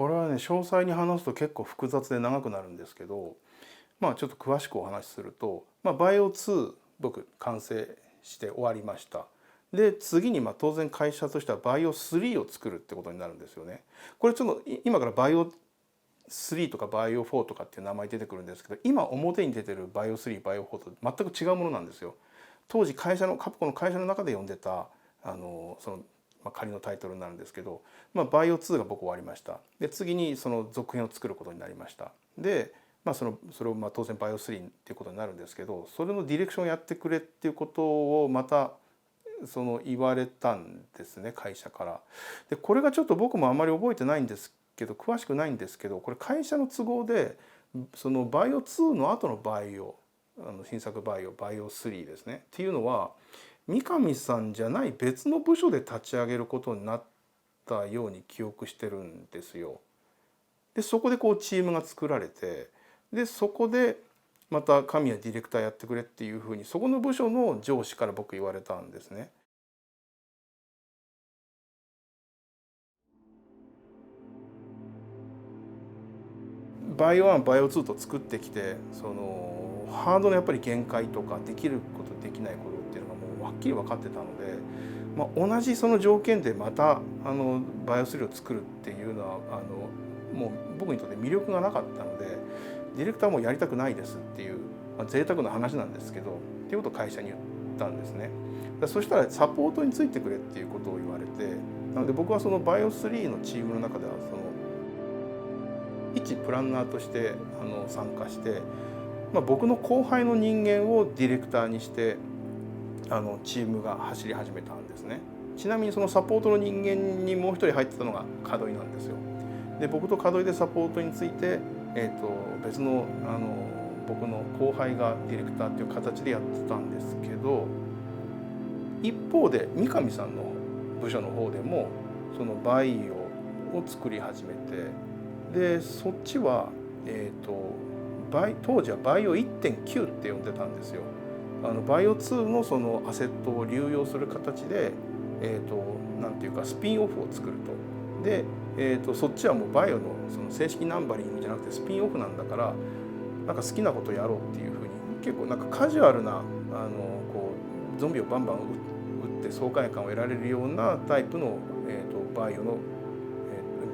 これはね、詳細に話すと結構複雑で長くなるんですけど、ちょっと詳しくお話しすると、バイオ2僕完成して終わりました。で次に当然会社としてはバイオ3を作るってことになるんですよね。これちょっと今からバイオ3とかバイオ4とかっていう名前出てくるんですけど、今表に出てるバイオ3バイオ4と全く違うものなんですよ。当時カプコンの会社の中で呼んでた仮のタイトルになるんですけど、バイオ2が僕終わりました。で次にその続編を作ることになりました。でそれを当然バイオ3っていうことになるんですけど、それのディレクションをやってくれっていうことをまた言われたんですね、会社から。でこれがちょっと僕もあまり覚えてないんですけど、詳しくないんですけど、これ会社の都合でそのバイオ2の後のバイオ新作バイオ3ですねっていうのは三上さんじゃない別の部署で立ち上げることになったように記憶してるんですよ。でそこでチームが作られて、でそこでまた神谷ディレクターやってくれっていうふうにそこの部署の上司から僕言われたんですね。バイオ1バイオ2と作ってきてハードのやっぱり限界とかできることできないことっていうのがもうはっきり分かってたので、同じその条件でまたバイオ3を作るっていうのはもう僕にとって魅力がなかったので、ディレクターもやりたくないですっていう、贅沢な話なんですけどっていうことを会社に言ったんですね。そしたらサポートについてくれっていうことを言われて、なので僕はそのバイオ3のチームの中では一プランナーとして参加して、僕の後輩の人間をディレクターにしてチームが走り始めたんですね。ちなみにそのサポートの人間にもう一人入ってたのが門井なんですよ。で僕と門井でサポートについて、別の僕の後輩がディレクターっていう形でやってたんですけど、一方で三上さんの部署の方でもそのバイオを作り始めて、でそっちは、当時はバイオ 1.9 って呼んでたんですよ。バイオ2のそのアセットを流用する形で、なんていうかスピンオフを作ると。で、そっちはもうバイオのその正式ナンバリングじゃなくてスピンオフなんだから、なんか好きなことやろうっていうふうに、結構なんかカジュアルなゾンビをバンバン撃って爽快感を得られるようなタイプの、バイオの、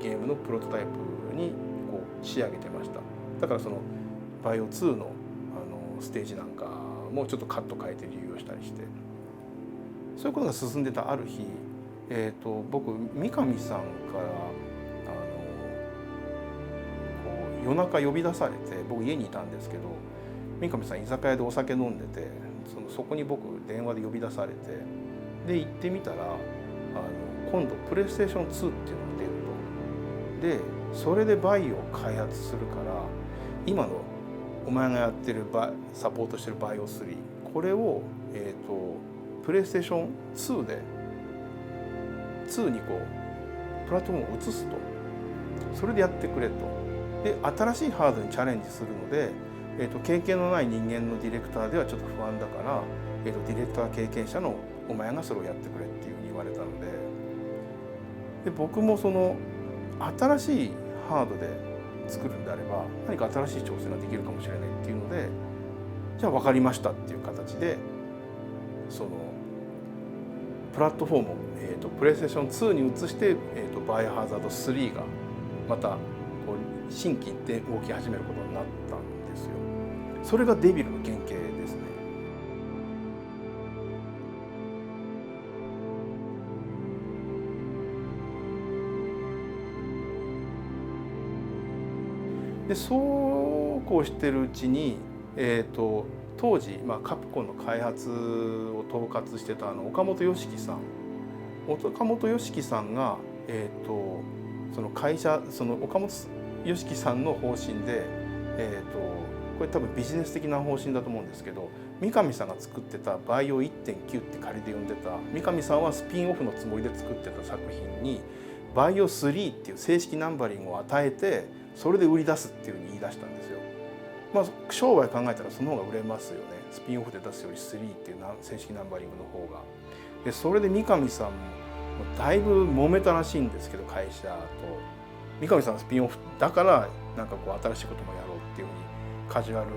ゲームのプロトタイプに仕上げてました。だからそのバイオ2のステージなんかもちょっとカット変えて流用したりして、そういうことが進んでたある日、僕三上さんから夜中呼び出されて、僕家にいたんですけど、三上さん居酒屋でお酒飲んでて、そこに僕電話で呼び出されて、で行ってみたら今度プレイステーション2っていうのが出ると。でそれでバイオを開発するから、今のお前がやってるサポートしてるバイオ3、これを、プレイステーション2で2にプラットフォームを移すと。それでやってくれと。で新しいハードにチャレンジするので、経験のない人間のディレクターではちょっと不安だから、ディレクター経験者のお前がそれをやってくれっていうふうに言われたので、僕もその新しいハードで作るんであれば何か新しい挑戦ができるかもしれないっていうので、じゃあ分かりましたっていう形でそのプラットフォームを、プレイステーション2に移して、バイオハザード3がまた新規で動き始めることになったんですよ。それがデビルの原型ですね。でそうこうしてるうちに、当時、カプコンの開発を統括してた岡本良樹さんが、その会社岡本良樹さんの方針で、これ多分ビジネス的な方針だと思うんですけど、三上さんが作ってたバイオ 1.9 って仮で呼んでた、三上さんはスピンオフのつもりで作ってた作品にバイオ3っていう正式ナンバリングを与えて、それで売り出すっていうふうに言い出したんですよ。商売考えたらその方が売れますよね。スピンオフで出すより3っていう正式ナンバリングの方が。でそれで三上さんもだいぶ揉めたらしいんですけど、会社と。三上さんのスピンオフだからなんかこう新しいこともやろうっていうふうにカジュアル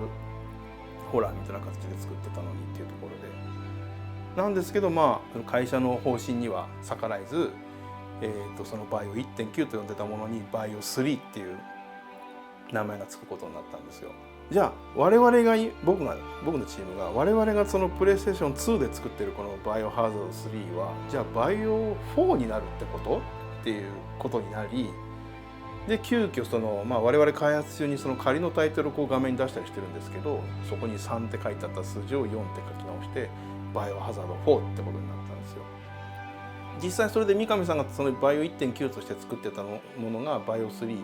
ホラーみたいな形で作ってたのにっていうところでなんですけど、まあ会社の方針には逆らえず、そのバイオ 1.9 と呼んでたものにバイオ3っていう名前がつくことになったんですよ。じゃあ我々が僕のチームが我々がそのプレイステーション2で作ってるこのバイオハザード3はじゃあバイオ4になるってことっていうことになり、で急遽その、我々開発中にその仮のタイトルをこう画面に出したりしてるんですけど、そこに3って書いてあった数字を4って書き直してバイオハザード4ってことになったんですよ。実際それで三上さんがそのバイオ 1.9 として作ってたものがバイオ3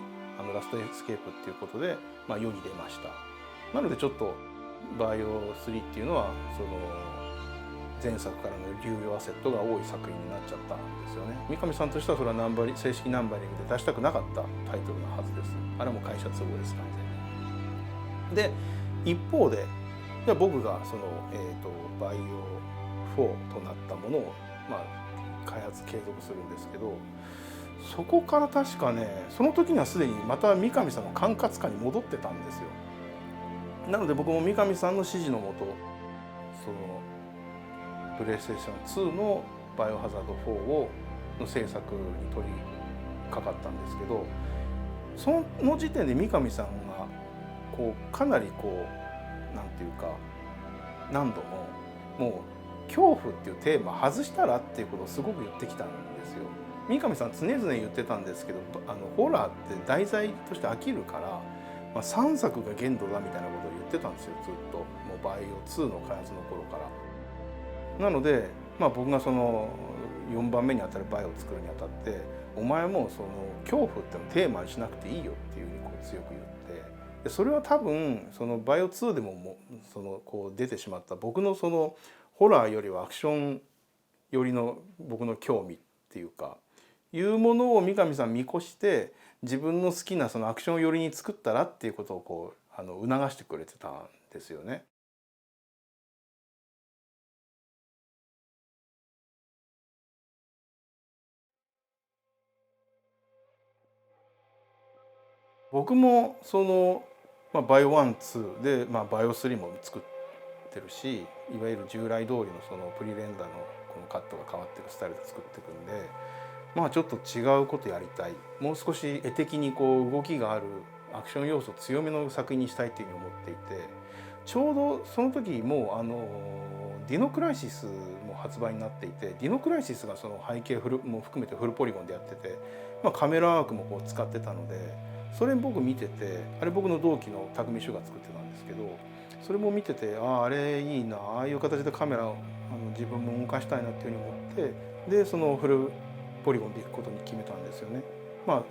ラストエスケープっていうことで、世に出ました。なのでちょっとバイオ3っていうのはその前作からの流用アセットが多い作品になっちゃったんですよね。三上さんとしてはそれは正式ナンバリングで出したくなかったタイトルのはずです。あれはもう会社都合です完全に。で一方でじゃあ僕がその、バイオ4となったものを、開発継続するんですけど、そこから確かねその時にはすでにまた三上さんの管轄下に戻ってたんですよ。なので僕も三上さんの指示のもとそのプレイステーション2のバイオハザード4の制作に取り掛かったんですけど、その時点で三上さんがこうかなりこうなんていうか何度ももう恐怖っていうテーマ外したらっていうことをすごく言ってきたんですよ。三上さん常々言ってたんですけど、ホラーって題材として飽きるから、3作が限度だみたいなことを言ってたんですよずっと。もうバイオ2の開発の頃から。なので、僕がその4番目にあたるバイオを作るにあたってお前もその恐怖ってのテーマにしなくていいよっていうふうにこう強く言って、でそれは多分そのバイオ2でもそのこう出てしまった僕のそのホラーよりはアクションよりの僕の興味っていうかいうものを三上さん見越して自分の好きなそのアクション寄りに作ったらっていうことをこう促してくれてたんですよね。僕もその、バイオ1、2で、バイオ3も作ってるし、いわゆる従来通りのそのプリレンダーのこのカットが変わっていくスタイルで作っていくんで、ちょっと違うことやりたい、もう少し絵的にこう動きがあるアクション要素強めの作品にしたいというふうに思っていて、ちょうどその時もディノクライシスも発売になっていて、ディノクライシスがその背景も含めてフルポリゴンでやってて、カメラワークもこう使ってたので、それ僕見てて、あれ僕の同期の匠修が作ってたんですけど、それも見ててあれいいな、ああいう形でカメラを自分も動かしたいなっていうふうに思って、でそのフルポリゴンでいくことに決めたんですよね。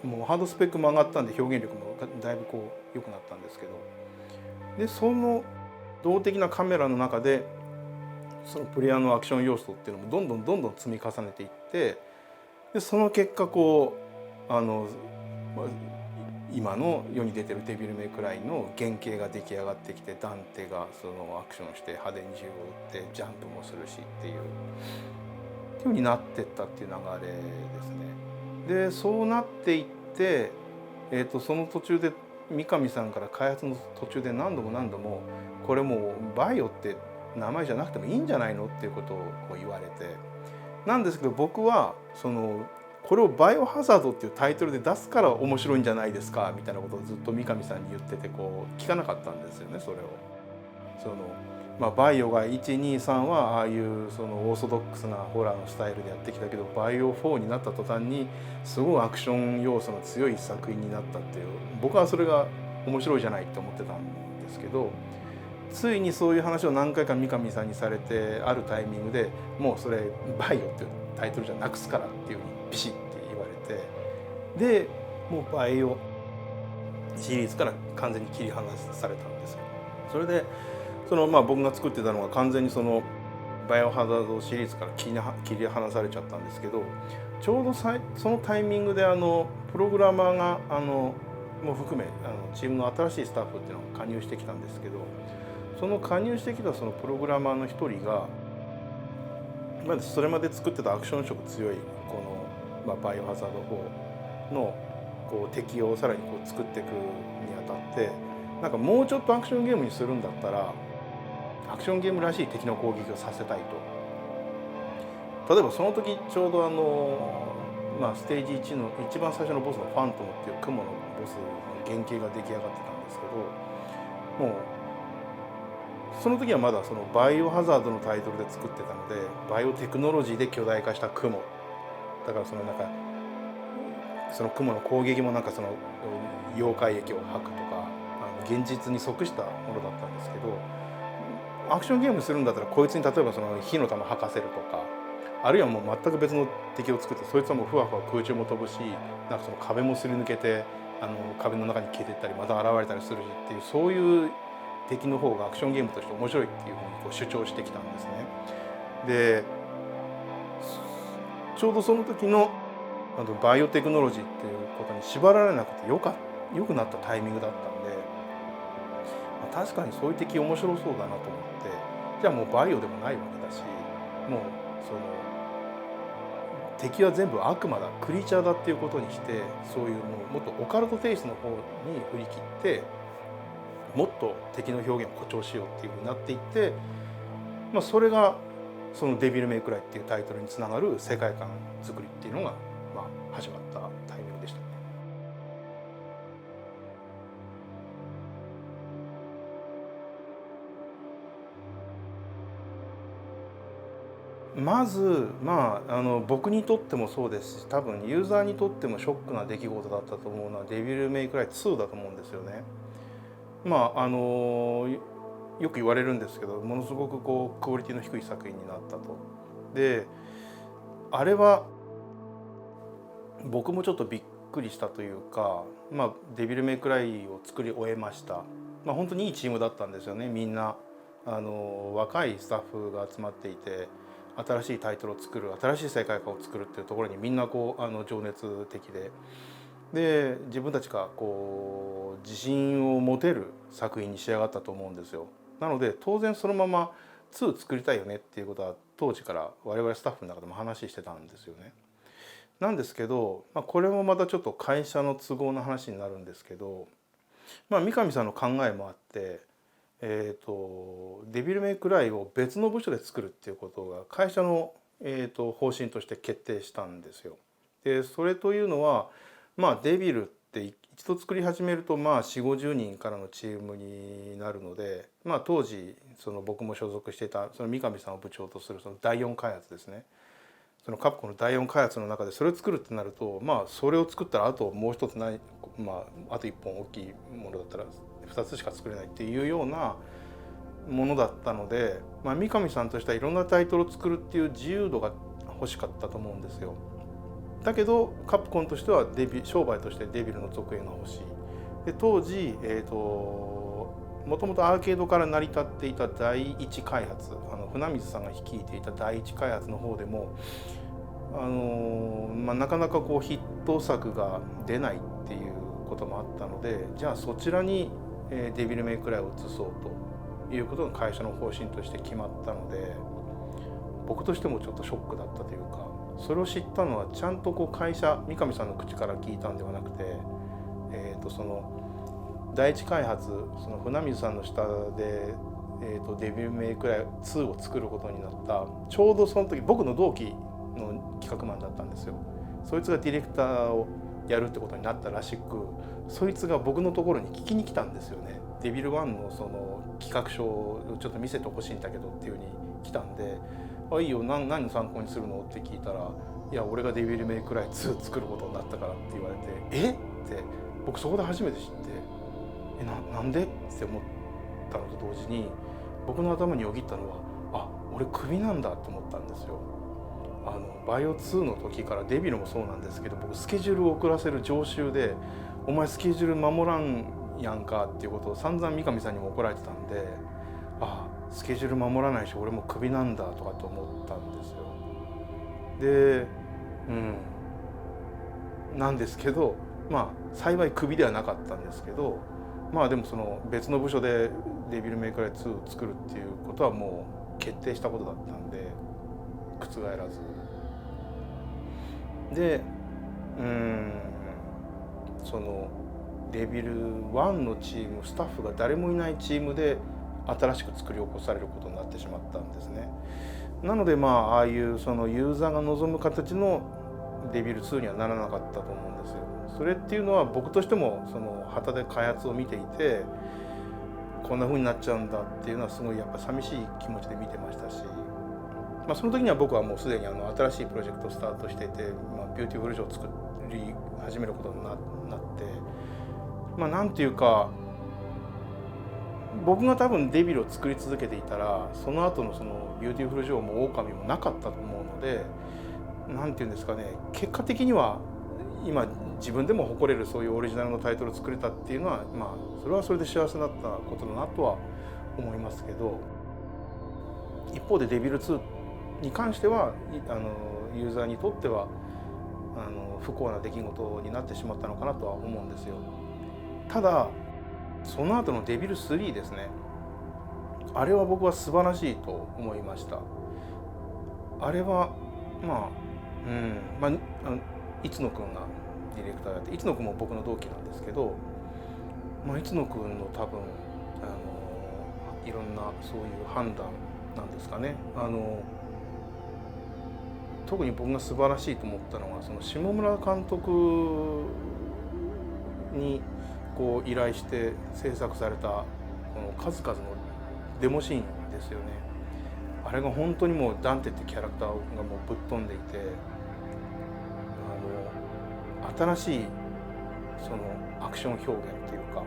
もうハードスペックも上がったんで表現力もだいぶこう良くなったんですけど、でその動的なカメラの中でそのプレイヤーのアクション要素っていうのもどんどん積み重ねていって、でその結果こう今の世に出てるデビルメイクライの原型が出来上がってきて、ダンテがそのアクションして派手に銃を撃ってジャンプもするしっていうふうになってったっていう流れですね。でそうなっていって、その途中で三上さんから開発の途中で何度もこれもうバイオって名前じゃなくてもいいんじゃないのっていうことを言われて、なんですけど僕はそのこれをバイオハザードっていうタイトルで出すから面白いんじゃないですかみたいなことをずっと三上さんに言っててこう聞かなかったんですよね。それをそのバイオが123はああいうそのオーソドックスなホラーのスタイルでやってきたけど、バイオ4になった途端にすごいアクション要素の強い作品になったっていう、僕はそれが面白いじゃないって思ってたんですけど、ついにそういう話を何回か三上さんにされて、あるタイミングでもうそれバイオっていうタイトルじゃなくすからっていうふうにビシッて言われて、でもうバイオシリーズから完全に切り離されたんですよ。それでその僕が作ってたのが完全にそのバイオハザードシリーズから切り離されちゃったんですけど、ちょうどそのタイミングでプログラマーがも含めチームの新しいスタッフっていうのが加入してきたんですけど、その加入してきたそのプログラマーの一人がそれまで作ってたアクション色強いこの、バイオハザード4のこう敵をさらにこう作っていくにあたってなんかもうちょっとアクションゲームにするんだったらアクションゲームらしい敵の攻撃をさせたいと。例えばその時ちょうどステージ1の一番最初のボスのファントムっていう雲のボスの原型が出来上がってたんですけど、もうその時はまだそのバイオハザードのタイトルで作ってたのでバイオテクノロジーで巨大化した雲だから、そのなんかその雲の攻撃もなんかその妖怪液を吐くとか現実に即したものだったんですけど、アクションゲームするんだったらこいつに例えばその火の玉吐かせるとか、あるいはもう全く別の敵を作ってそいつはもうふわふわ空中も飛ぶし、なんかその壁もすり抜けて壁の中に消えていったりまた現れたりするしっていう、そういう敵の方がアクションゲームとして面白いっていうふうにこう主張してきたんですね。でちょうどその時のバイオテクノロジーっていうことに縛られなくてよくなったタイミングだったんで、確かにそういう敵面白そうだなと思って、じゃあもうバイオでもないわけだし、もうその敵は全部悪魔だクリーチャーだっていうことにして、そういうもっとオカルトテイストの方に振り切ってもっと敵の表現を誇張しようっていうふうになっていって、それがその「デビルメイクライ」っていうタイトルにつながる世界観作りっていうのが始まったタイミングでしたね。まず僕にとってもそうですし、多分ユーザーにとってもショックな出来事だったと思うのは「デビルメイクライ2」だと思うんですよね。よく言われるんですけど、ものすごくこうクオリティの低い作品になったと。であれは僕もちょっとびっくりしたというか、デビルメイクライを作り終えました。本当にいいチームだったんですよね。みんな若いスタッフが集まっていて、新しいタイトルを作る、新しい世界観を作るっていうところにみんなこう情熱的で自分たちがこう自信を持てる作品に仕上がったと思うんですよ。なので当然そのまま2作りたいよねっていうことは当時から我々スタッフの中でも話してたんですよね。なんですけど、これもまたちょっと会社の都合の話になるんですけど、三上さんの考えもあって、デビルメイクライを別の部署で作るっていうことが会社の、方針として決定したんですよ。でそれというのは、デビルって一度作り始めると40、50人からのチームになるので、当時その僕も所属していたその三上さんを部長とするその第4開発ですね。そのカプコンの第4開発の中でそれを作るってなると、それを作ったらあともう一つない、あと1本大きいものだったら2つしか作れないっていうようなものだったので、三上さんとしてはいろんなタイトルを作るっていう自由度が欲しかったと思うんですよ。だけどカプコンとしては商売としてデビルの続編が欲しい。で当時もともとアーケードから成り立っていた第一開発、船水さんが率いていた第一開発の方でもなかなかこうヒット作が出ないっていうこともあったので、じゃあそちらにデビルメイクライを移そうということが会社の方針として決まったので、僕としてもちょっとショックだったというか、それを知ったのはちゃんとこう会社三上さんの口から聞いたんではなくて、その第一開発その船水さんの下で、デビルメイクライ2を作ることになったちょうどその時僕の同期の企画マンだったんですよ。そいつがディレクターをやるってことになったらしく、そいつが僕のところに聞きに来たんですよね。デビル1のその企画書をちょっと見せてほしいんだけどっていう風に来たんで、いいよ、何の参考にするのって聞いたら、いや俺がデビルメイクライ2作ることになったからって言われて、えって僕そこで初めて知って、なんでって思ったのと同時に僕の頭によぎったのは、俺クビなんだと思ったんですよ。バイオ2の時からデビルもそうなんですけど、僕スケジュールを遅らせる常習で、お前スケジュール守らんやんかっていうことを散々三上さんにも怒られてたんで、スケジュール守らないし俺もクビなんだとかと思ったんですよ。でなんですけど幸いクビではなかったんですけど、でもその別の部署でデビルメイクライ2を作るっていうことはもう決定したことだったんで覆らずで、そのデビル1のチームスタッフが誰もいないチームで新しく作り起こされることになってしまったんですね。なのでああいうそのユーザーが望む形のデビル2にはならなかったと思うんですよ。それっていうのは僕としてもその旗で開発を見ていて、こんな風になっちゃうんだっていうのはすごいやっぱ寂しい気持ちで見てましたし、その時には僕はもうすでに新しいプロジェクトをスタートしていて、ビューティフルショーを作り始めることになって、なんていうか僕が多分デビルを作り続けていたらその後のそのビューティフルショーも狼もなかったと思うので、なんていうんですかね、結果的には今自分でも誇れるそういうオリジナルのタイトルを作れたっていうのはそれはそれで幸せだったことだなとは思いますけど、一方でデビル2に関してはユーザーにとっては不幸な出来事になってしまったのかなとは思うんですよ。ただその後のデビル3ですね、あれは僕は素晴らしいと思いました。あれは市野くんがディレクターやって、市野くんも僕の同期なんですけど、市野くんの多分いろんなそういう判断なんですかね。特に僕が素晴らしいと思ったのはその下村監督にこう依頼して制作されたこの数々のデモシーンですよね。あれが本当にもうダンテってキャラクターがもうぶっ飛んでいて、新しいそのアクション表現というか、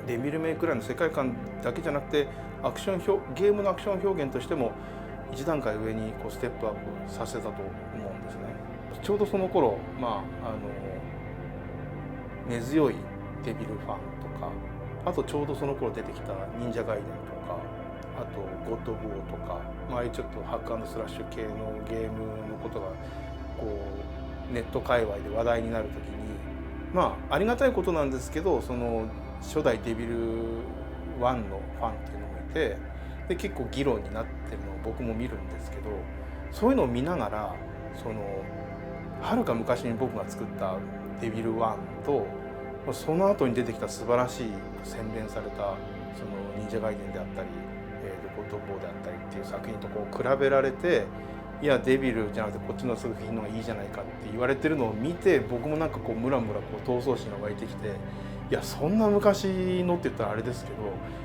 デビルメイクライの世界観だけじゃなくてゲームのアクション表現としても一段階上にこうステップアップさせたと思うんですね。ちょうどその頃根強いデビルファンとか、あとちょうどその頃出てきた忍者ガイデンとか、あとゴッド・オブ・ウォーとか、ああいうちょっとハック&スラッシュ系のゲームのことがこうネット界隈で話題になるときに、ありがたいことなんですけど、その初代デビル1のファンっていうのもいて、で結構議論になってるのを僕も見るんですけど、そういうのを見ながらそのはるか昔に僕が作ったデビル1とその後に出てきた素晴らしい洗練されたその忍者ガイデンであったり、ゴッド・オブ・ウォーであったりっていう作品とこう比べられて、いやデビルじゃなくてこっちの作品の方がいいじゃないかって言われてるのを見て、僕もなんかこうムラムラこう闘争心が湧いてきて、いやそんな昔のって言ったらあれですけど、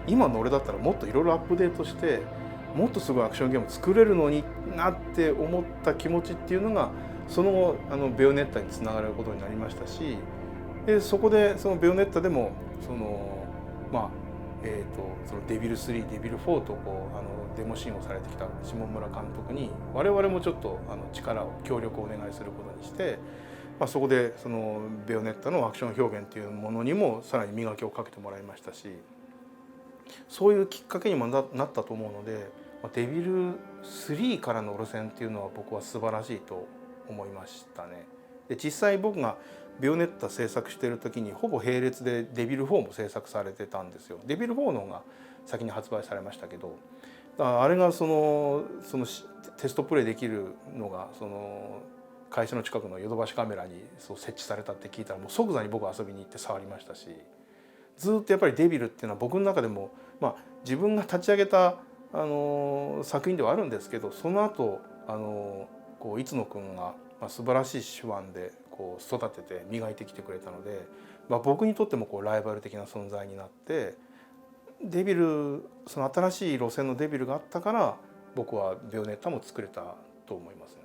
今の俺だったらもっといろいろアップデートしてもっとすごいアクションゲーム作れるのになって思った気持ちっていうのがその後ベヨネッタにつながることになりましたし、でそこでそのベヨネッタでもそのそのデビル3デビル4とこうデモシーンをされてきた下村監督に我々もちょっと協力をお願いすることにして、そこでそのベヨネッタのアクション表現っていうものにもさらに磨きをかけてもらいましたし、そういうきっかけにもなったと思うので、デビル3からの路線っていうのは僕は素晴らしいと思いましたね。で実際僕がベヨネッタ制作している時にほぼ並列でデビル4も制作されてたんですよ。デビル4の方が先に発売されましたけど、あれがそのテストプレイできるのがその会社の近くのヨドバシカメラに設置されたって聞いたらもう即座に僕は遊びに行って触りましたし、ずっとやっぱりデビルっていうのは僕の中でも自分が立ち上げた作品ではあるんですけど、その後こう市野くんが素晴らしい手腕でこう育てて磨いてきてくれたので、僕にとってもこうライバル的な存在になって、デビルその新しい路線のデビルがあったから僕はベヨネッタも作れたと思いますね。